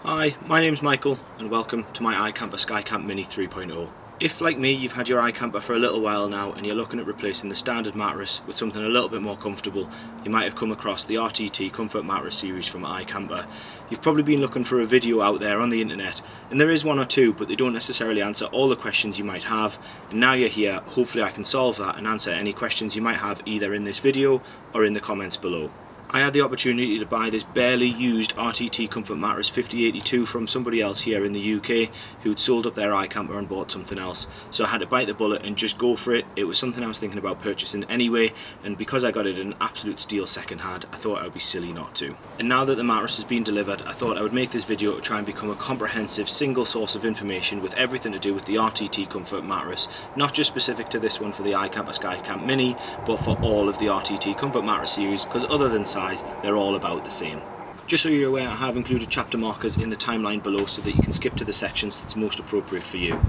Hi, my name's Michael and welcome to my iKamper Skycamp Mini 3.0. If, like me, you've had your iKamper for a little while now and you're looking at replacing the standard mattress with something a little bit more comfortable, you might have come across the RTT Comfort Mattress Series from iKamper. You've probably been looking for a video out there on the internet, and there is one or two, but they don't necessarily answer all the questions you might have, and now you're here, hopefully I can solve that and answer any questions you might have either in this video or in the comments below. I had the opportunity to buy this barely used RTT Comfort Mattress 5082 from somebody else here in the UK who'd sold up their iKamper and bought something else. So I had to bite the bullet and just go for it. It was something I was thinking about purchasing anyway, and because I got it in an absolute steal second hand, I thought I would be silly not to. And now that the mattress has been delivered, I thought I would make this video to try and become a comprehensive single source of information with everything to do with the RTT Comfort Mattress, not just specific to this one for the iKamper Skycamp Mini, but for all of the RTT Comfort Mattress series, because other than size, they're all about the same. Just so you're aware, I have included chapter markers in the timeline below so that you can skip to the sections that's most appropriate for you,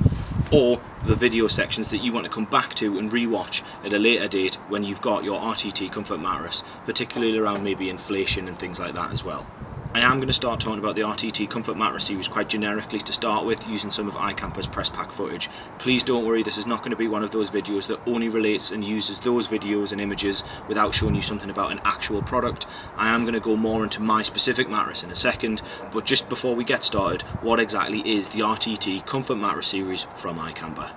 or the video sections that you want to come back to and rewatch at a later date when you've got your RTT Comfort Mattress, particularly around maybe inflation and things like that as well. I am going to start talking about the RTT Comfort Mattress Series quite generically to start with, using some of iKamper's press pack footage. Please don't worry, this is not going to be one of those videos that only relates and uses those videos and images without showing you something about an actual product. I am going to go more into my specific mattress in a second, but just before we get started, what exactly is the RTT Comfort Mattress Series from iKamper?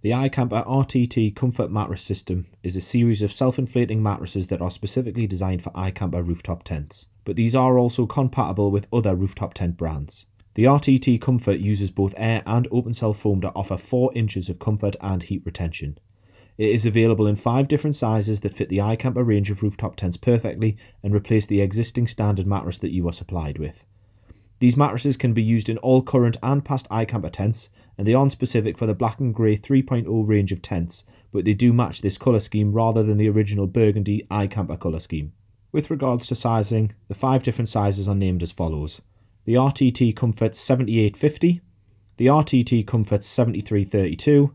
The iKamper RTT Comfort Mattress System is a series of self-inflating mattresses that are specifically designed for iKamper rooftop tents, but these are also compatible with other rooftop tent brands. The RTT Comfort uses both air and open cell foam to offer 4 inches of comfort and heat retention. It is available in 5 different sizes that fit the iKamper range of rooftop tents perfectly and replace the existing standard mattress that you are supplied with. These mattresses can be used in all current and past iKamper tents, and they aren't specific for the black and grey 3.0 range of tents, but they do match this colour scheme rather than the original burgundy iKamper colour scheme. With regards to sizing, the 5 different sizes are named as follows: the RTT Comfort 7850, the RTT Comfort 7332,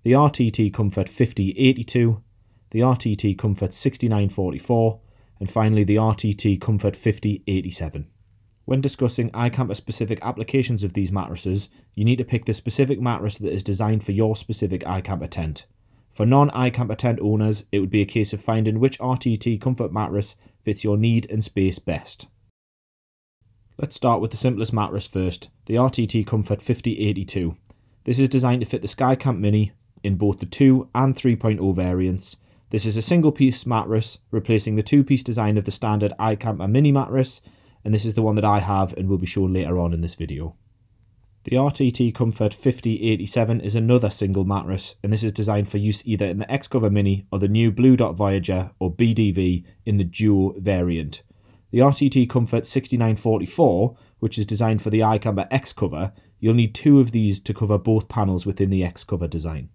the RTT Comfort 5082, the RTT Comfort 6944, and finally the RTT Comfort 5087. When discussing iKamper specific applications of these mattresses, you need to pick the specific mattress that is designed for your specific iKamper tent. For non-iKamper tent owners, it would be a case of finding which RTT Comfort mattress fits your need and space best. Let's start with the simplest mattress first, the RTT Comfort 5082. This is designed to fit the Skycamp Mini in both the 2 and 3.0 variants. This is a single piece mattress, replacing the 2-piece design of the standard iKamper Mini mattress, and this is the one that I have and will be shown later on in this video. The RTT Comfort 5087 is another single mattress, and this is designed for use either in the X-Cover Mini or the new Blue Dot Voyager or BDV in the Duo variant. The RTT Comfort 6944, which is designed for the iKamper X-Cover, you'll need 2 of these to cover both panels within the X-Cover design.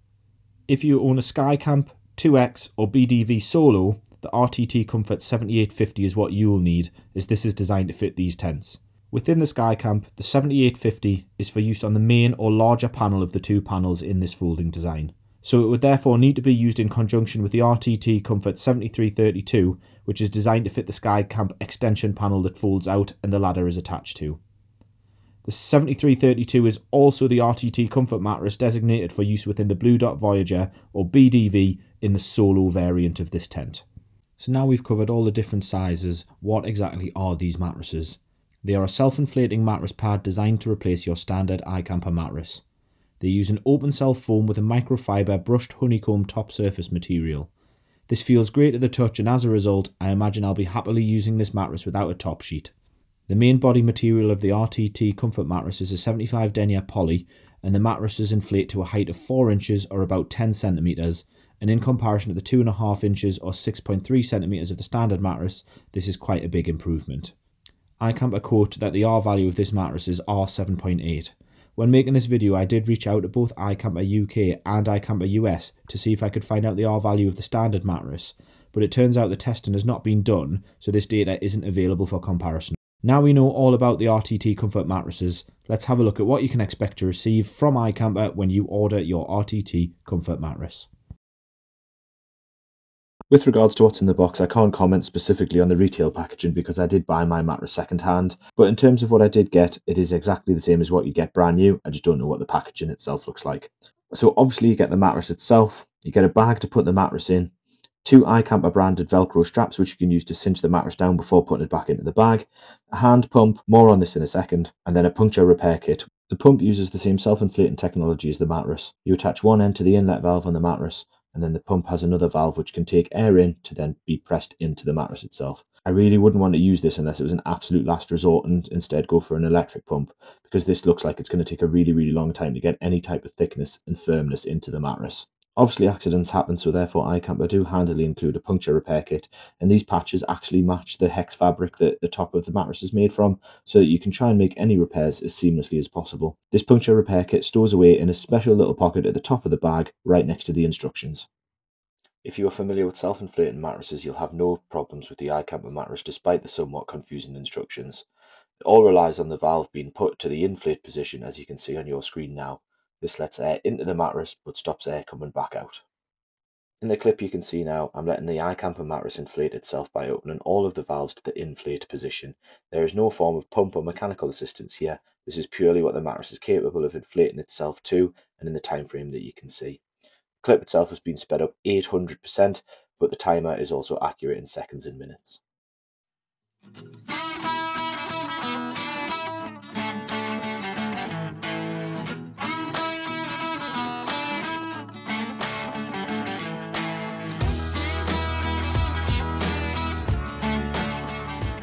If you own a Skycamp, 2X or BDV Solo, the RTT Comfort 7850 is what you will need, as this is designed to fit these tents. Within the Skycamp, the 7850 is for use on the main or larger panel of the 2 panels in this folding design. So it would therefore need to be used in conjunction with the RTT Comfort 7332, which is designed to fit the Skycamp extension panel that folds out and the ladder is attached to. The 7332 is also the RTT Comfort mattress designated for use within the Blue Dot Voyager or BDV in the Solo variant of this tent. So now we've covered all the different sizes, what exactly are these mattresses? They are a self-inflating mattress pad designed to replace your standard iKamper mattress. They use an open cell foam with a microfiber brushed honeycomb top surface material. This feels great to the touch, and as a result, I imagine I'll be happily using this mattress without a top sheet. The main body material of the RTT Comfort mattress is a 75 denier poly, and the mattresses inflate to a height of 4 inches or about 10 centimeters, and in comparison to the 2.5 inches or 6.3 centimeters of the standard mattress, this is quite a big improvement. iKamper quote that the R value of this mattress is R7.8. When making this video, I did reach out to both iKamper UK and iKamper US to see if I could find out the R value of the standard mattress, but it turns out the testing has not been done, so this data isn't available for comparison. Now we know all about the RTT Comfort mattresses, let's have a look at what you can expect to receive from iKamper when you order your RTT Comfort mattress. With regards to what's in the box, I can't comment specifically on the retail packaging because I did buy my mattress second hand, but in terms of what I did get, it is exactly the same as what you get brand new. I just don't know what the packaging itself looks like. So obviously you get the mattress itself, you get a bag to put the mattress in, 2 iKamper branded Velcro straps which you can use to cinch the mattress down before putting it back into the bag, a hand pump, more on this in a second, and then a puncture repair kit. The pump uses the same self-inflating technology as the mattress. You attach one end to the inlet valve on the mattress, and then the pump has another valve which can take air in to then be pressed into the mattress itself. I really wouldn't want to use this unless it was an absolute last resort and instead go for an electric pump, because this looks like it's going to take a really long time to get any type of thickness and firmness into the mattress. Obviously accidents happen, so therefore iKamper do handily include a puncture repair kit, and these patches actually match the hex fabric that the top of the mattress is made from, so that you can try and make any repairs as seamlessly as possible. This puncture repair kit stores away in a special little pocket at the top of the bag, right next to the instructions. If you are familiar with self-inflating mattresses, you'll have no problems with the iKamper mattress despite the somewhat confusing instructions. It all relies on the valve being put to the inflate position, as you can see on your screen now. This lets air into the mattress but stops air coming back out. In the clip you can see now, I'm letting the iKamper mattress inflate itself by opening all of the valves to the inflate position. There is no form of pump or mechanical assistance here. This is purely what the mattress is capable of inflating itself to, and in the time frame that you can see. The clip itself has been sped up 800%, but the timer is also accurate in seconds and minutes.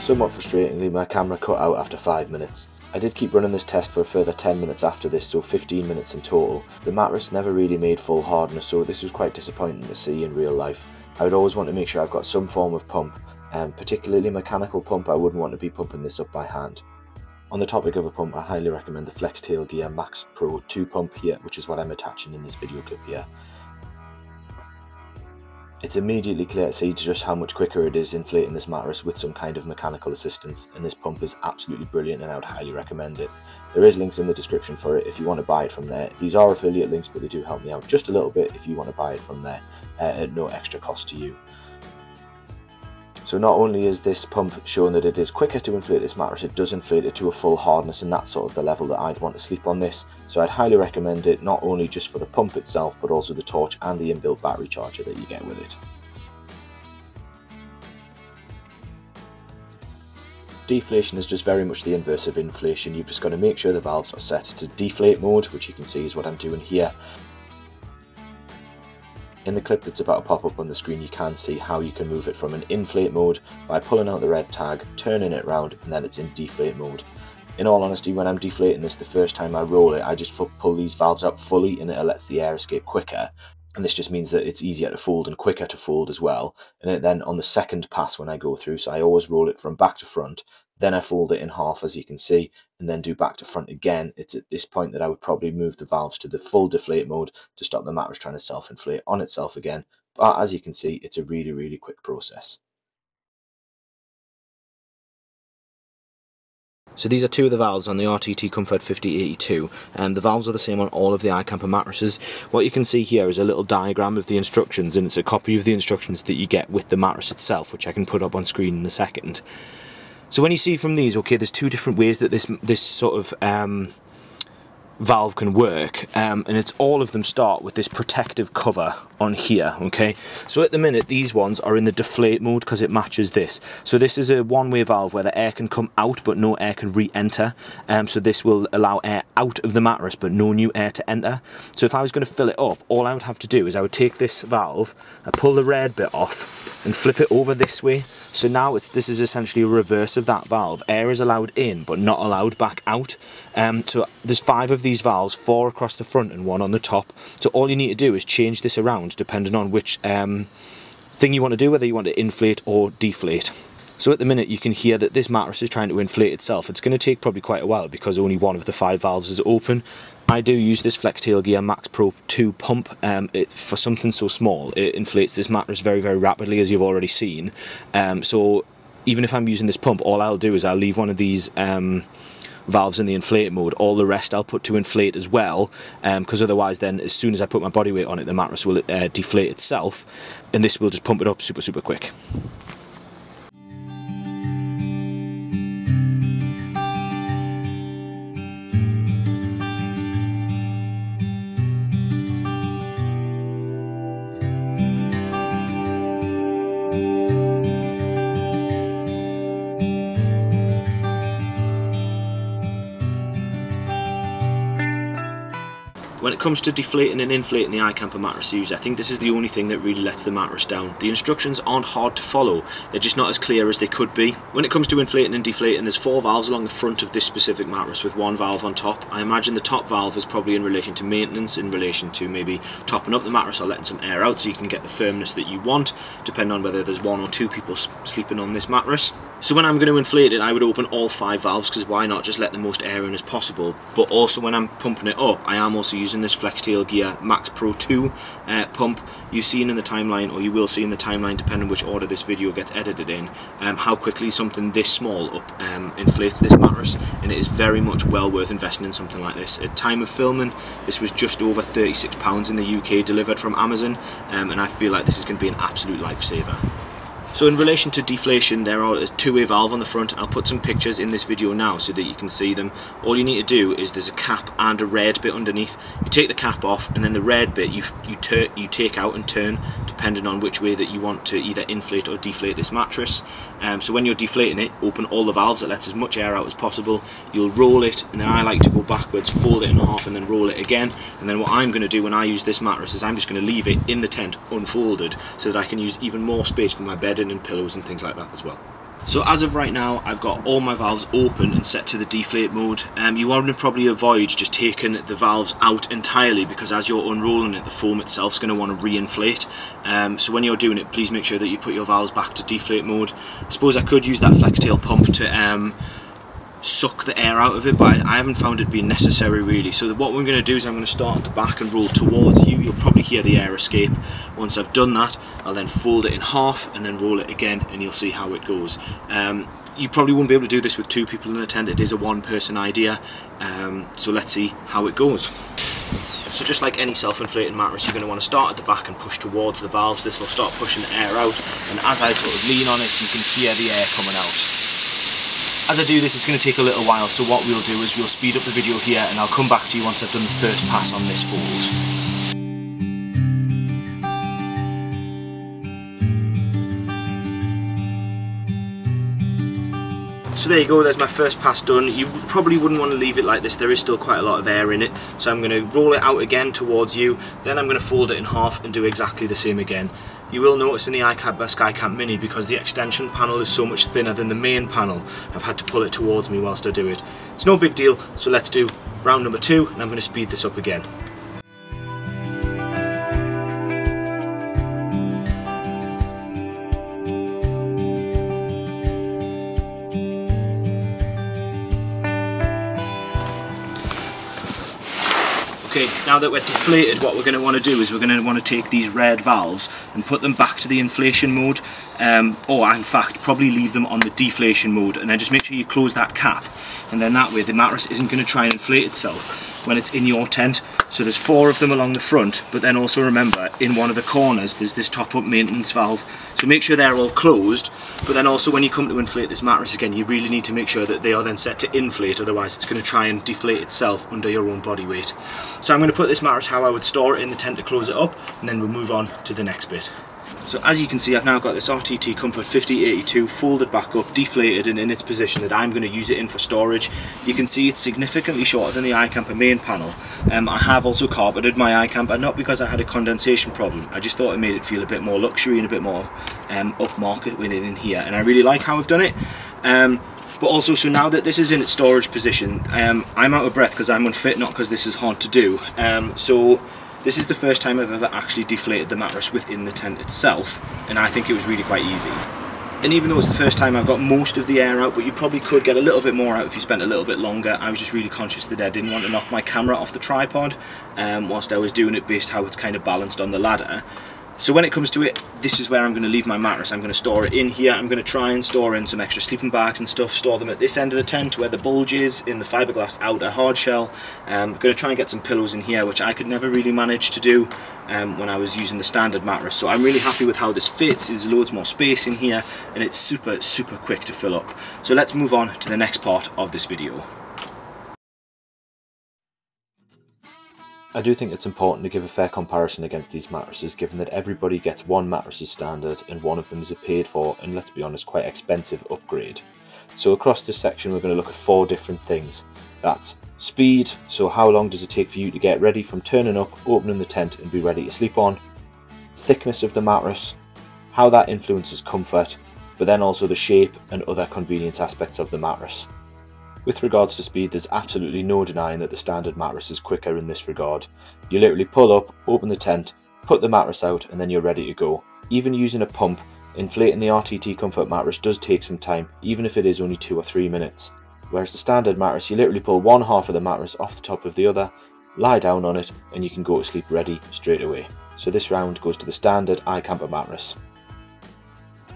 Somewhat frustratingly, my camera cut out after 5 minutes. I did keep running this test for a further 10 minutes after this, so 15 minutes in total. The mattress never really made full hardness, so this was quite disappointing to see in real life. I would always want to make sure I've got some form of pump, and particularly mechanical pump. I wouldn't want to be pumping this up by hand. On the topic of a pump, I highly recommend the Flextailgear Max Pro 2 pump here, which is what I'm attaching in this video clip here. It's immediately clear to see just how much quicker it is inflating this mattress with some kind of mechanical assistance, and this pump is absolutely brilliant and I would highly recommend it. There is links in the description for it if you want to buy it from there. These are affiliate links, but they do help me out just a little bit if you want to buy it from there at no extra cost to you. So not only is this pump showing that it is quicker to inflate this mattress, it does inflate it to a full hardness, and that's sort of the level that I'd want to sleep on this. So I'd highly recommend it, not only just for the pump itself, but also the torch and the inbuilt battery charger that you get with it. Deflation is just very much the inverse of inflation. You've just got to make sure the valves are set to deflate mode, which you can see is what I'm doing here. In the clip that's about to pop up on the screen, you can see how you can move it from an inflate mode by pulling out the red tag, turning it around, and then it's in deflate mode. In all honesty, when I'm deflating this the first time I roll it, I just pull these valves out fully and it lets the air escape quicker. And this just means that it's easier to fold and quicker to fold as well. And then on the second pass when I go through, so I always roll it from back to front, then I fold it in half, as you can see, and then do back to front again. It's at this point that I would probably move the valves to the full deflate mode to stop the mattress trying to self-inflate on itself again. But as you can see, it's a really quick process. So these are two of the valves on the RTT Comfort 5082, and the valves are the same on all of the iKamper mattresses. What you can see here is a little diagram of the instructions, and it's a copy of the instructions that you get with the mattress itself, which I can put up on screen in a second. So when you see from these, okay, there's two different ways that this sort of valve can work, and it's all of them start with this protective cover on here, okay? So at the minute these ones are in the deflate mode because it matches this. So this is a one-way valve where the air can come out but no air can re-enter, so this will allow air out of the mattress but no new air to enter. So if I was going to fill it up, all I would have to do is I would take this valve, I pull the red bit off and flip it over this way. So now this is essentially a reverse of that valve. Air is allowed in but not allowed back out. So there's 5 of these valves, 4 across the front and 1 on the top. So all you need to do is change this around depending on which thing you want to do, whether you want to inflate or deflate. So at the minute you can hear that this mattress is trying to inflate itself. It's going to take probably quite a while because only one of the 5 valves is open. I do use this Flextailgear Max Pro 2 pump. For something so small, it inflates this mattress very rapidly, as you've already seen. So even if I'm using this pump, all I'll do is I'll leave one of these valves in the inflate mode. All the rest I'll put to inflate as well, because otherwise then as soon as I put my body weight on it, the mattress will deflate itself, and this will just pump it up super quick. When it comes to deflating and inflating the iKamper Mattress Series, I think this is the only thing that really lets the mattress down. The instructions aren't hard to follow, they're just not as clear as they could be. When it comes to inflating and deflating, there's 4 valves along the front of this specific mattress with 1 valve on top. I imagine the top valve is probably in relation to maintenance, in relation to maybe topping up the mattress or letting some air out so you can get the firmness that you want, depending on whether there's 1 or 2 people sleeping on this mattress. So when I'm going to inflate it, I would open all 5 valves, because why not just let the most air in as possible. But also when I'm pumping it up, I am also using this Flextailgear Max Pro 2 pump. You've seen in the timeline, or you will see in the timeline, depending on which order this video gets edited in, how quickly something this small inflates this mattress, and it is very much well worth investing in something like this. At time of filming, this was just over £36 in the UK delivered from Amazon, and I feel like this is going to be an absolute lifesaver. So in relation to deflation, there are a 2-way valve on the front. I'll put some pictures in this video now so that you can see them. All you need to do is there's a cap and a red bit underneath. You take the cap off, and then the red bit you take out and turn, depending on which way that you want to either inflate or deflate this mattress. So when you're deflating it, open all the valves. It lets as much air out as possible. You'll roll it, and then I like to go backwards, fold it in half, and then roll it again. And then what I'm going to do when I use this mattress is I'm just going to leave it in the tent unfolded so that I can use even more space for my bedding and pillows and things like that as well. So as of right now, I've got all my valves open and set to the deflate mode. You want to probably avoid just taking the valves out entirely, because as you're unrolling it, the foam itself is going to want to re-inflate. So when you're doing it, please make sure that you put your valves back to deflate mode. I suppose I could use that Flextail pump to suck the air out of it, but I haven't found it being necessary really. So what we're going to do is I'm going to start at the back and roll towards you. You'll probably hear the air escape. Once I've done that, I'll then fold it in half and then roll it again, and you'll see how it goes. You probably wouldn't be able to do this with 2 people in the tent. It is a 1-person idea, so let's see how it goes. So just like any self-inflating mattress, you're going to want to start at the back and push towards the valves. This will start pushing the air out, and as I sort of lean on it, you can hear the air coming out. As I do this, it's going to take a little while, so what we'll do is we'll speed up the video here, and I'll come back to you once I've done the first pass on this fold. So there you go, there's my first pass done. You probably wouldn't want to leave it like this, there is still quite a lot of air in it. So I'm going to roll it out again towards you, then I'm going to fold it in half and do exactly the same again. You will notice in the iKamper Skycamp Mini, because the extension panel is so much thinner than the main panel, I've had to pull it towards me whilst I do it. It's no big deal, so let's do round number 2, and I'm going to speed this up again. Okay, now that we're deflated, what we're going to want to do is we're going to want to take these red valves and put them back to the inflation mode, or in fact probably leave them on the deflation mode, and then just make sure you close that cap, and then that way the mattress isn't going to try and inflate itself when it's in your tent. So there's 4 of them along the front, but then also remember in one of the corners there's this top up maintenance valve, so make sure they're all closed. But then also when you come to inflate this mattress again, you really need to make sure that they are then set to inflate, otherwise it's going to try and deflate itself under your own body weight. So I'm going to put this mattress how I would store it in the tent to close it up, and then we'll move on to the next bit. So as you can see, I've now got this RTT Comfort 5082 folded back up, deflated and in its position that I'm going to use it in for storage. You can see it's significantly shorter than the iKamper main panel. I have also carpeted my iKamper, not because I had a condensation problem, I just thought it made it feel a bit more luxury and a bit more upmarket within here, and I really like how I've done it. But also, so now that this is in its storage position, I'm out of breath because I'm unfit, not because this is hard to do. So this is the first time I've ever actually deflated the mattress within the tent itself, and I think it was really quite easy. And even though it's the first time, I've got most of the air out, but you probably could get a little bit more out if you spent a little bit longer. I was just really conscious that I didn't want to knock my camera off the tripod whilst I was doing it, based how it's kind of balanced on the ladder. So when it comes to it, this is where I'm going to leave my mattress. I'm going to store it in here. I'm going to try and store in some extra sleeping bags and stuff, store them at this end of the tent where the bulge is, in the fiberglass outer hard shell. I'm going to try and get some pillows in here, which I could never really manage to do when I was using the standard mattress. So I'm really happy with how this fits. There's loads more space in here and it's super quick to fill up. So let's move on to the next part of this video. I do think it's important to give a fair comparison against these mattresses, given that everybody gets one mattress as standard and one of them is a paid for and, let's be honest, quite expensive upgrade. So across this section we're going to look at 4 different things. That's speed, so how long does it take for you to get ready from turning up, opening the tent and be ready to sleep on. Thickness of the mattress, how that influences comfort, but then also the shape and other convenience aspects of the mattress. With regards to speed, there's absolutely no denying that the standard mattress is quicker in this regard. You literally pull up, open the tent, put the mattress out and then you're ready to go. Even using a pump, inflating the RTT Comfort mattress does take some time, even if it is only 2 or 3 minutes. Whereas the standard mattress, you literally pull one half of the mattress off the top of the other, lie down on it and you can go to sleep ready straight away. So this round goes to the standard iKamper mattress.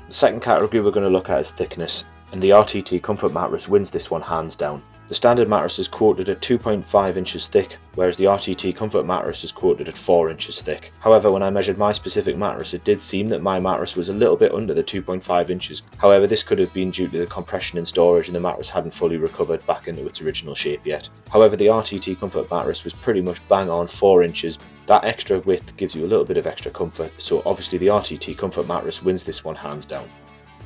The second category we're going to look at is thickness, and the RTT Comfort mattress wins this one hands down. The standard mattress is quoted at 2.5 inches thick, whereas the RTT Comfort mattress is quoted at 4 inches thick. However, when I measured my specific mattress, it did seem that my mattress was a little bit under the 2.5 inches. However, this could have been due to the compression in storage and the mattress hadn't fully recovered back into its original shape yet. However, the RTT Comfort mattress was pretty much bang on 4 inches. That extra width gives you a little bit of extra comfort, so obviously the RTT Comfort mattress wins this one hands down.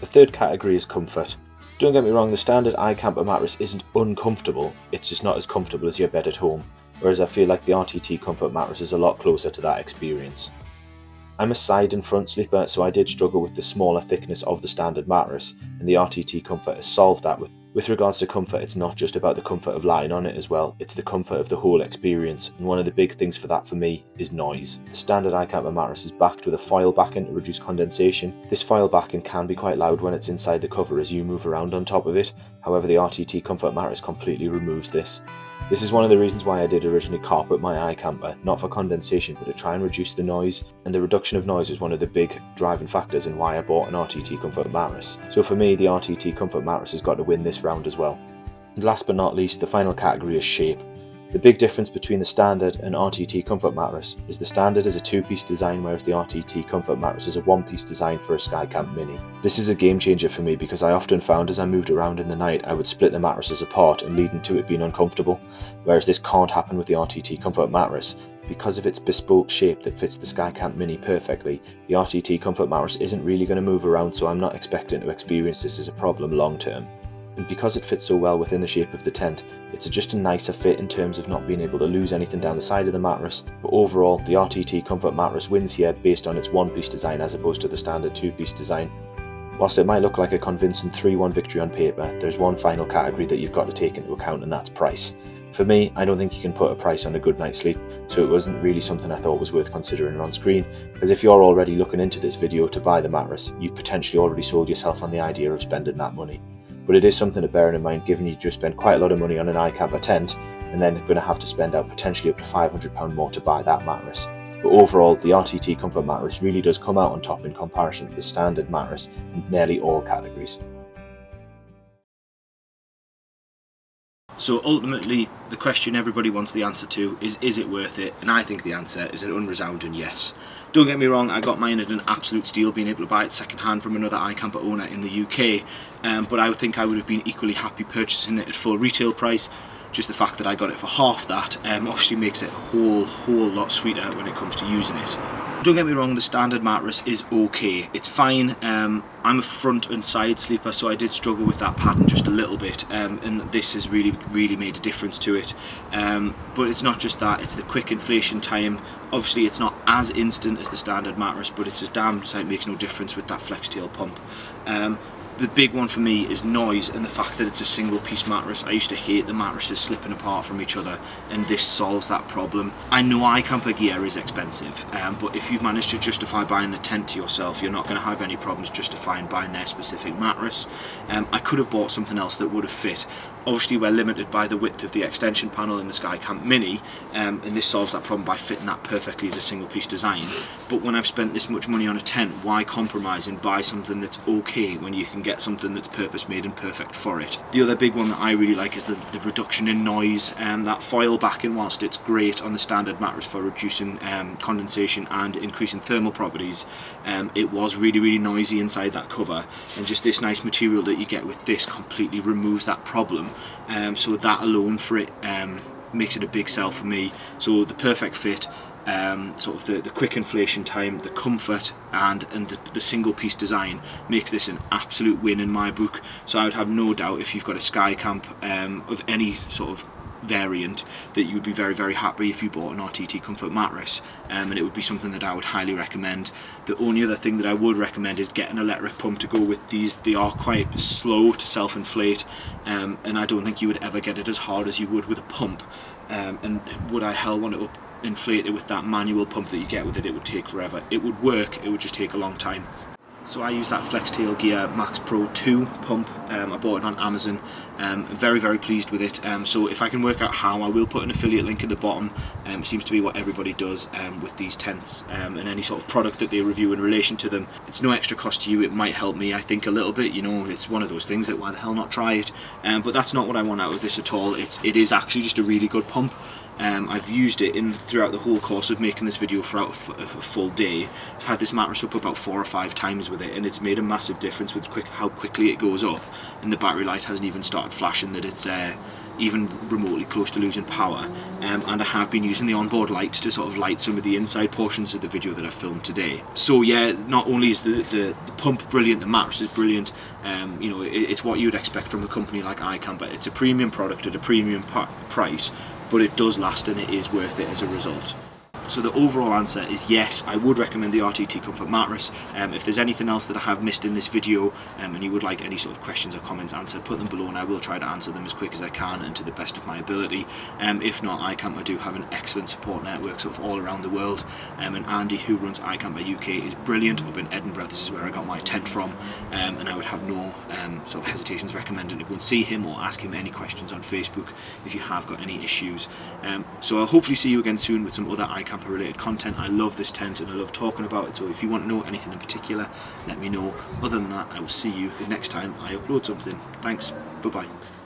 The third category is comfort. Don't get me wrong, the standard iKamper mattress isn't uncomfortable, it's just not as comfortable as your bed at home, whereas I feel like the RTT Comfort mattress is a lot closer to that experience. I'm a side and front sleeper, so I did struggle with the smaller thickness of the standard mattress, and the RTT Comfort has solved that. With regards to comfort, it's not just about the comfort of lying on it as well, it's the comfort of the whole experience, and one of the big things for that for me is noise. The standard iKamper mattress is backed with a foil backing to reduce condensation. This foil backing can be quite loud when it's inside the cover as you move around on top of it, however the RTT Comfort mattress completely removes this. This is one of the reasons why I did originally carpet my iKamper, not for condensation but to try and reduce the noise, and the reduction of noise is one of the big driving factors in why I bought an RTT Comfort mattress. So for me, the RTT Comfort mattress has got to win this round as well. And last but not least, the final category is shape. The big difference between the standard and RTT Comfort mattress is the standard is a 2-piece design, whereas the RTT Comfort mattress is a 1-piece design for a Skycamp Mini. This is a game changer for me because I often found as I moved around in the night I would split the mattresses apart and leading to it being uncomfortable, whereas this can't happen with the RTT Comfort mattress. Because of its bespoke shape that fits the Skycamp Mini perfectly, the RTT Comfort mattress isn't really going to move around, so I'm not expecting to experience this as a problem long term. And because it fits so well within the shape of the tent, it's just a nicer fit in terms of not being able to lose anything down the side of the mattress. But overall, the RTT Comfort mattress wins here based on its 1-piece design as opposed to the standard 2-piece design. Whilst it might look like a convincing 3-1 victory on paper, there's one final category that you've got to take into account, and that's price. For me, I don't think you can put a price on a good night's sleep, so it wasn't really something I thought was worth considering on screen, because if you're already looking into this video to buy the mattress, you've potentially already sold yourself on the idea of spending that money. But it is something to bear in mind, given you just spend quite a lot of money on an iKamper tent and then going to have to spend out potentially up to £500 more to buy that mattress. But overall, the RTT Comfort mattress really does come out on top in comparison to the standard mattress in nearly all categories. So ultimately, the question everybody wants the answer to is it worth it? And I think the answer is an unresounding yes. Don't get me wrong, I got mine at an absolute steal, being able to buy it second hand from another iKamper owner in the UK, but I would think I would have been equally happy purchasing it at full retail price. Just the fact that I got it for half that obviously makes it a whole lot sweeter when it comes to using it. Don't get me wrong, the standard mattress is okay, it's fine. I'm a front and side sleeper, so I did struggle with that pattern just a little bit, and this has really made a difference to it. But it's not just that, it's the quick inflation time. Obviously it's not as instant as the standard mattress, but it's as damn sight makes no difference with that Flextail pump. The big one for me is noise and the fact that it's a single piece mattress. I used to hate the mattresses slipping apart from each other, and this solves that problem. I know iKamper gear is expensive, but if you've managed to justify buying the tent to yourself, you're not going to have any problems justifying buying their specific mattress. I could have bought something else that would have fit. Obviously we're limited by the width of the extension panel in the Skycamp Mini, and this solves that problem by fitting that perfectly as a single piece design. But when I've spent this much money on a tent, why compromise and buy something that's okay when you can get something that's purpose made and perfect for it? The other big one that I really like is the reduction in noise. That foil backing, whilst it's great on the standard mattress for reducing condensation and increasing thermal properties, it was really noisy inside that cover, and just this nice material that you get with this completely removes that problem. So that alone for it makes it a big sell for me. So the perfect fit, sort of the quick inflation time, the comfort, and the single piece design makes this an absolute win in my book. So I would have no doubt, if you've got a Skycamp of any sort of variant, that you would be very happy if you bought an RTT Comfort mattress, and it would be something that I would highly recommend. The only other thing that I would recommend is get an electric pump to go with these. They are quite slow to self-inflate, and I don't think you would ever get it as hard as you would with a pump, and would I hell want to inflate it with that manual pump that you get with it? It would take forever. It would work, it would just take a long time. So I use that Flextailgear Max Pro 2 pump. I bought it on Amazon. I'm very pleased with it. So if I can work out how, I will put an affiliate link at the bottom. It seems to be what everybody does with these tents, and any sort of product that they review in relation to them. It's no extra cost to you. It might help me, I think, a little bit. You know, it's one of those things that why the hell not try it? But that's not what I want out of this at all. It is actually just a really good pump. I've used it throughout the whole course of making this video throughout a full day. I've had this mattress up about 4 or 5 times with it, and it's made a massive difference with how quickly it goes up, and the battery light hasn't even started flashing that it's even remotely close to losing power. And I have been using the onboard lights to sort of light some of the inside portions of the video that I filmed today. So yeah, not only is the pump brilliant, the mattress is brilliant. You know, it's what you'd expect from a company like iKamper. It's a premium product at a premium price, but it does last and it is worth it as a result. So the overall answer is yes, I would recommend the RTT Comfort Mattress. If there's anything else that I have missed in this video, and you would like any sort of questions or comments answered, put them below and I will try to answer them as quick as I can and to the best of my ability. If not, iKamper do have an excellent support network sort of all around the world, and Andy, who runs iKamper UK, is brilliant up in Edinburgh. This is where I got my tent from, and I would have no sort of hesitations recommending to go and see him or ask him any questions on Facebook if you have got any issues. So I'll hopefully see you again soon with some other iKamper related content. I love this tent and I love talking about it, so if you want to know anything in particular, let me know. Other than that, I will see you the next time I upload something. Thanks, bye bye.